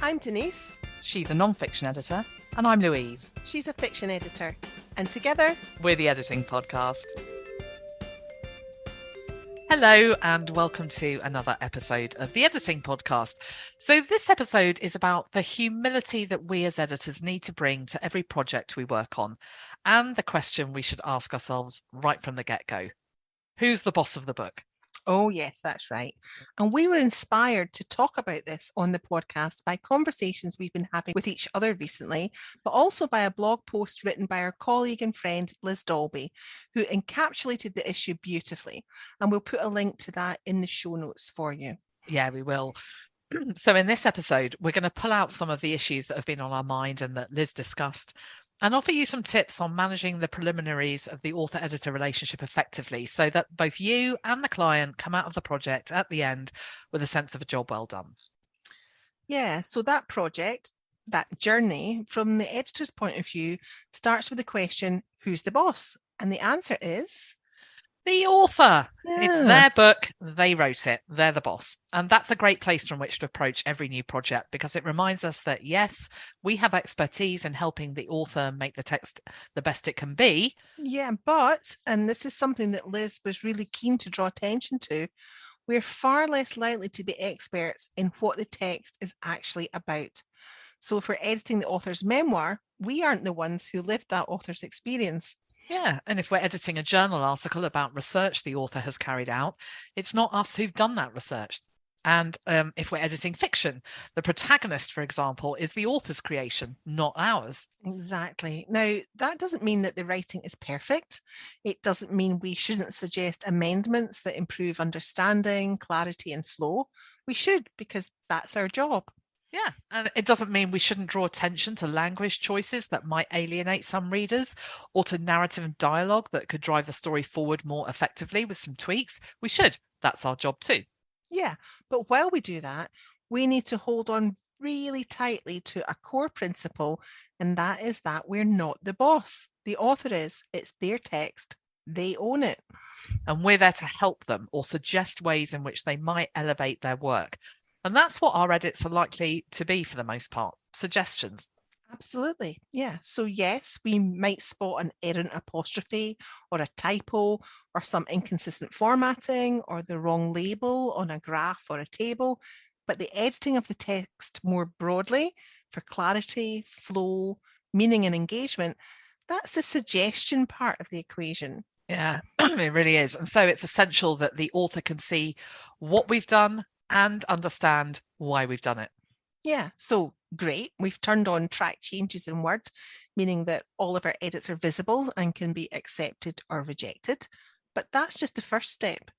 I'm Denise. She's a non-fiction editor. And I'm Louise. She's a fiction editor. And together, we're the Editing Podcast. Hello and welcome to another episode of the Editing Podcast. So this episode is about the humility that we as editors need to bring to every project we work on, and the question we should ask ourselves right from the get-go. Who's the boss of the book? Oh, yes, that's right. And we were inspired to talk about this on the podcast by conversations we've been having with each other recently, but also by a blog post written by our colleague and friend, Liz Dalby, who encapsulated the issue beautifully. And we'll put a link to that in the show notes for you. Yeah, we will. So in this episode, we're going to pull out some of the issues that have been on our mind and that Liz discussed, and offer you some tips on managing the preliminaries of the author-editor relationship effectively so that both you and the client come out of the project at the end with a sense of a job well done. Yeah, so that project, that journey from the editor's point of view starts with the question, who's the boss? And the answer is... the author. Yeah. It's their book. They wrote it. They're the boss. And that's a great place from which to approach every new project, because it reminds us that, yes, we have expertise in helping the author make the text the best it can be. Yeah, but, and this is something that Liz was really keen to draw attention to, we're far less likely to be experts in what the text is actually about. So if we're editing the author's memoir, we aren't the ones who lived that author's experience. Yeah, and if we're editing a journal article about research the author has carried out, it's not us who've done that research. And if we're editing fiction, the protagonist, for example, is the author's creation, not ours. Exactly. Now, that doesn't mean that the writing is perfect. It doesn't mean we shouldn't suggest amendments that improve understanding, clarity, and flow. We should, because that's our job. Yeah, and it doesn't mean we shouldn't draw attention to language choices that might alienate some readers, or to narrative and dialogue that could drive the story forward more effectively with some tweaks. We should. That's our job too. Yeah, but while we do that, we need to hold on really tightly to a core principle, and that is that we're not the boss. The author is. It's their text. They own it. And we're there to help them or suggest ways in which they might elevate their work. And that's what our edits are likely to be for the most part, suggestions. Absolutely. Yeah. So yes, we might spot an errant apostrophe or a typo or some inconsistent formatting or the wrong label on a graph or a table. But the editing of the text more broadly for clarity, flow, meaning and engagement, that's the suggestion part of the equation. Yeah, it really is. And so it's essential that the author can see what we've done and understand why we've done it. Yeah, so great. We've turned on track changes in Word, meaning that all of our edits are visible and can be accepted or rejected. But that's just the first step.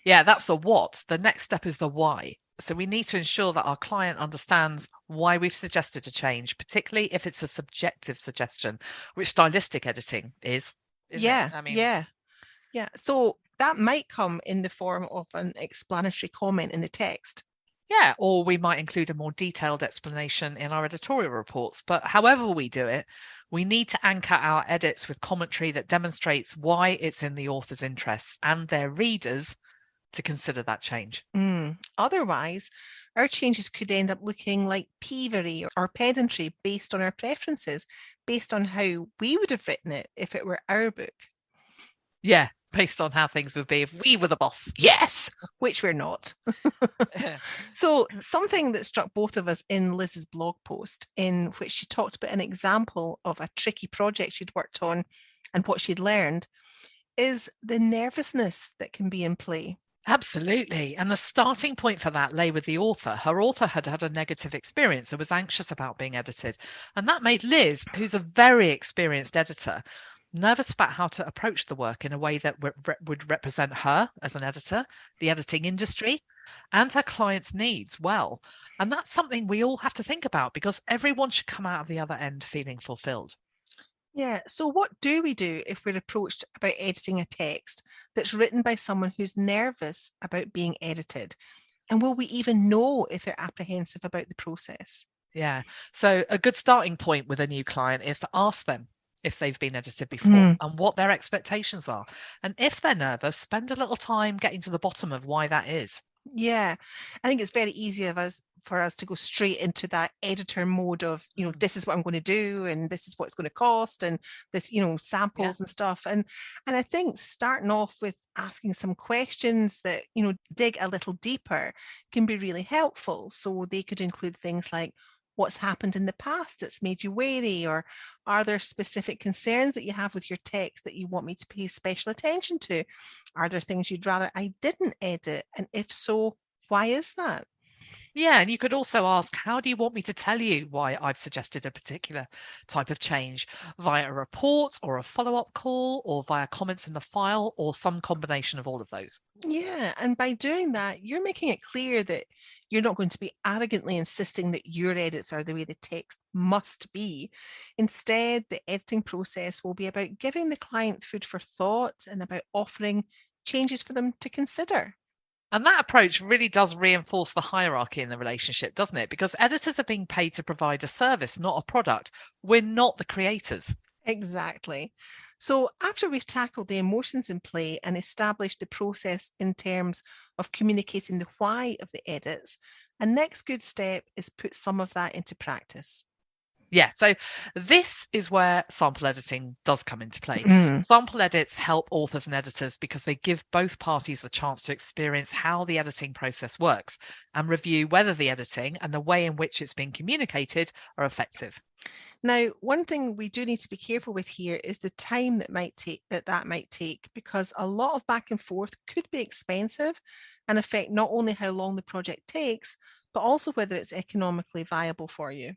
Yeah, that's the what. The next step is the why. So we need to ensure that our client understands why we've suggested a change, particularly if it's a subjective suggestion, which stylistic editing is. Yeah, yeah. So that might come in the form of an explanatory comment in the text. Yeah, or we might include a more detailed explanation in our editorial reports. But however we do it, we need to anchor our edits with commentary that demonstrates why it's in the author's interests and their readers to consider that change. Otherwise, our changes could end up looking like peevery or pedantry based on our preferences, based on how we would have written it if it were our book. Yeah, based on how things would be if we were the boss. Yes! Which we're not. So something that struck both of us in Liz's blog post, in which she talked about an example of a tricky project she'd worked on and what she'd learned, is the nervousness that can be in play. Absolutely. And the starting point for that lay with the author. Her author had had a negative experience and was anxious about being edited. And that made Liz, who's a very experienced editor, nervous about how to approach the work in a way that would represent her as an editor, the editing industry, and her clients' needs well. And that's something we all have to think about, because everyone should come out of the other end feeling fulfilled. Yeah, so what do we do if we're approached about editing a text that's written by someone who's nervous about being edited? And will we even know if they're apprehensive about the process? Yeah, so a good starting point with a new client is to ask them if they've been edited before and what their expectations are. And if they're nervous, spend a little time getting to the bottom of why that is. Yeah, I think it's very easy for us to go straight into that editor mode of, this is what I'm going to do and this is what it's going to cost and this, samples and stuff. And I think starting off with asking some questions that, dig a little deeper can be really helpful. So they could include things like, what's happened in the past that's made you wary, or are there specific concerns that you have with your text that you want me to pay special attention to? Are there things you'd rather I didn't edit? And if so, why is that? Yeah, and you could also ask, how do you want me to tell you why I've suggested a particular type of change? Via a report or a follow-up call, or via comments in the file, or some combination of all of those? Yeah, and by doing that, you're making it clear that you're not going to be arrogantly insisting that your edits are the way the text must be. Instead, the editing process will be about giving the client food for thought and about offering changes for them to consider. And that approach really does reinforce the hierarchy in the relationship, doesn't it? Because editors are being paid to provide a service, not a product. We're not the creators. Exactly. So after we've tackled the emotions in play and established the process in terms of communicating the why of the edits, a next good step is put some of that into practice. Yeah, so this is where sample editing does come into play. Mm. Sample edits help authors and editors because they give both parties the chance to experience how the editing process works and review whether the editing and the way in which it's being communicated are effective. Now, one thing we do need to be careful with here is the time that might take, because a lot of back and forth could be expensive and affect not only how long the project takes, but also whether it's economically viable for you.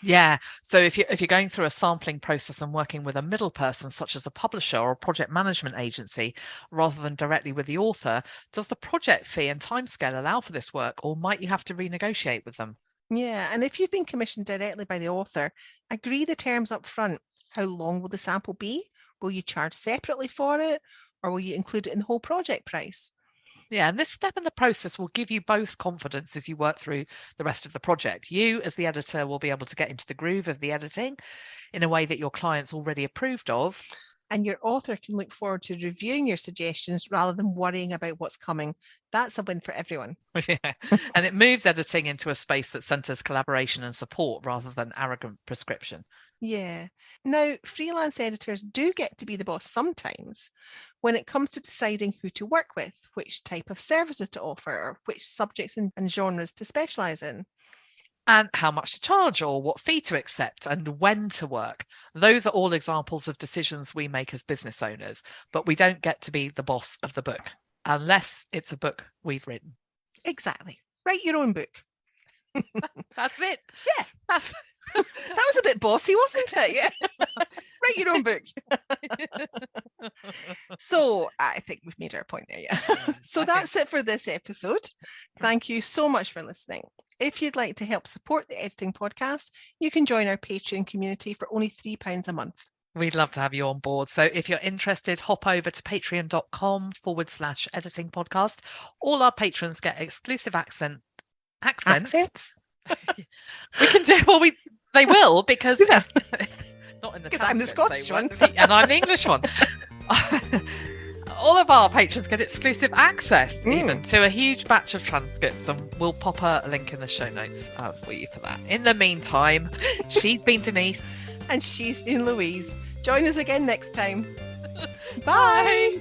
Yeah, so if you're going through a sampling process and working with a middle person, such as a publisher or a project management agency, rather than directly with the author, does the project fee and timescale allow for this work, or might you have to renegotiate with them? Yeah, and if you've been commissioned directly by the author, agree the terms up front. How long will the sample be? Will you charge separately for it, or will you include it in the whole project price? Yeah, and this step in the process will give you both confidence as you work through the rest of the project. You, as the editor, will be able to get into the groove of the editing in a way that your client's already approved of. And your author can look forward to reviewing your suggestions rather than worrying about what's coming. That's a win for everyone. Yeah. And it moves editing into a space that centers collaboration and support rather than arrogant prescription. Yeah. Now, freelance editors do get to be the boss sometimes when it comes to deciding who to work with, which type of services to offer, or which subjects and genres to specialise in. And how much to charge, or what fee to accept, and when to work. Those are all examples of decisions we make as business owners, but we don't get to be the boss of the book unless it's a book we've written. Exactly. Write your own book. That's it. Yeah. That was a bit bossy, wasn't it? Yeah. Write your own book. So I think we've made our point there. Yeah. So that's it for this episode. Thank you so much for listening. If you'd like to help support the Editing Podcast, you can join our Patreon community for only £3 a month. We'd love to have you on board. So if you're interested, hop over to patreon.com/editing podcast. All our patrons get exclusive accents. We can do, well, they will, because not in the I'm the Scottish one. And I'm the English one. All of our patrons get exclusive access even to a huge batch of transcripts, and we'll pop a link in the show notes for you for that. In the meantime, she's been Denise. And she's been Louise. Join us again next time. Bye.